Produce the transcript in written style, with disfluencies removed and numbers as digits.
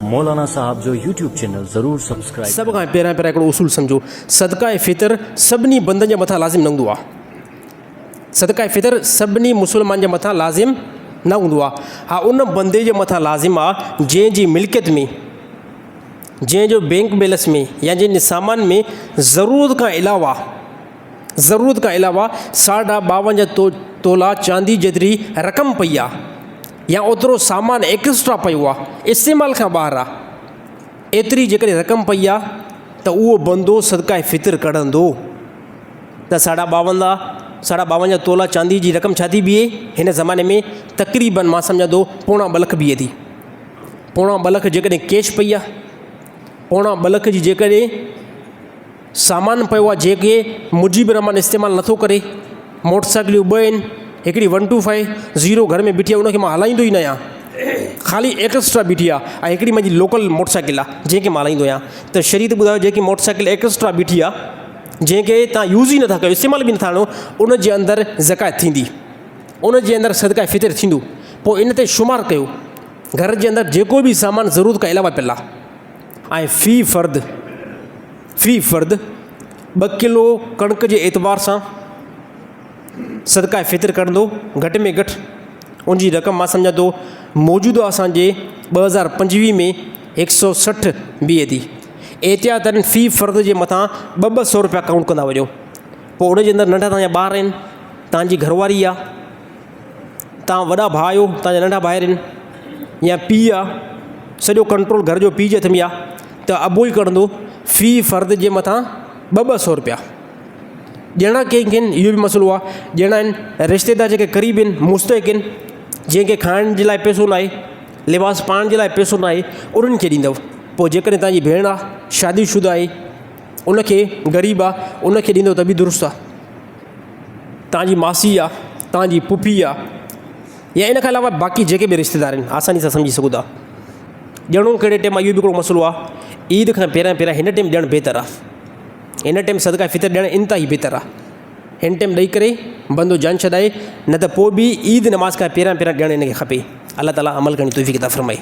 मौलाना साहब जो YouTube channel ज़रूर subscribe. सब खां पहिरियां हिकिड़ो उसूल सम्झो, सदका फ़ितर सभिनी बंदनि जे मथां लाज़िम न हूंदो आहे। सदका फ़ितर सभिनी मुस्लमान जे मथां लाज़िम न हूंदो आहे। हा, उन बंदे जे मथां लाज़िम आहे जंहिंजी मिल्कियत में, जंहिंजो बैंक बैलेंस में या जंहिंजे सामान में ज़रूरत खां अलावा 52 तोला चांदी जेतिरी रक़म पई आहे या ओतिरो सामान एक्स्ट्रा पियो आहे, इस्तेमाल खां ॿाहिरि आहे, एतिरी जेकॾहिं रक़म पई आहे त उहो बंदो सदका फ़ितर कढंदो। त 52 तोला चांदी जी रक़म छा थी बीहे हिन ज़माने में? तक़रीबन मां सम्झां थो 2.25 लख बीहे थी। 2.25 लख जेकॾहिं कैश पई आहे, 2.25 लख जी जेकॾहिं सामान पियो आहे जेके मुजीब रहमान इस्तेमालु नथो करे, मोटरसाइकिलियूं 2 आहिनि, हिकिड़ी 1250 घर में बीठी आहे, उनखे मां हलाईंदो ई न आहियां, ख़ाली एक्स्ट्रा बीठी आहे, ऐं हिकिड़ी मुंहिंजी लोकल मोटरसाइकिल आहे जंहिंखे मां हलाईंदो आहियां। त शरीयत ॿुधायो जेकी मोटरसाइकिल एक्स्ट्रा बीठी आहे, जंहिंखे तव्हां यूज़ ई नथा कयो, इस्तेमालु बि नथा आणो, उन जे अंदरि ज़कात थींदी, उन जे अंदरि सदका फ़ितर थींदो। पोइ इन ते शुमार कयो घर जे अंदरि जेको बि सामान ज़रूरत खां अलावा पियल आहे, ऐं फ़ी फ़र्द 2 किलो कणिक जे एतबार सां सदका फ़ितर कंदो। घटि में घटि उनजी रक़म मां सम्झां थो मौजूदा असांजे 2025 में 160 बीहे थी। एहतियातन फ़ी फ़र्द जे मथां 200 रुपया काउंट कंदा वञो। पोइ उनजे अंदरि नंढा तव्हांजा ॿार आहिनि, तव्हांजी घरवारी आहे, तव्हां वॾा भाउ आहियो, तव्हांजा नंढा भाइर आहिनि, या पीउ आहे, सॼो कंट्रोल घर जो पीउ जे हथ में आहे, त अबो ई कंदो फ़ी फ़र्द जे मथां 200 रुपया। ॼणा कंहिंखे इहो बि मसइलो आहे, ॼणा आहिनि रिश्तेदार जेके क़रीब आहिनि, मुस्तहिक आहिनि, जंहिंखे खाइण जे लाइ पैसो न आहे, लिबास पाइण जे लाइ पैसो न आहे, उन्हनि खे ॾींदव। पोइ जेकॾहिं तव्हांजी भेण आहे, शादीशुदा आहे, उनखे ग़रीब आहे, उनखे ॾींदव त बि दुरुस्त आहे। तव्हांजी मासी आहे, तव्हांजी पुफी आहे, या इन खां अलावा बाक़ी जेके बि रिश्तेदार आहिनि, आसानी सां सम्झी सघो था। ॼणो कहिड़े टाइम इहो बि हिकिड़ो मसइलो आहे, ईद खां पहिरियां हिन टाइम ॾियणु बहितर आहे, हिन टाइम सदका फ़ितर ॾियणु इंतिहाई बहितर आहे। हिन टाइम ॾेई करे बंदो जान छॾाए, न त पोइ बि ईद नमाज़ खां पहिरियां ॾियणु हिनखे खपे। अल्लाह ताला अमल करण जी तौफ़ीक़ अता फ़रमाए।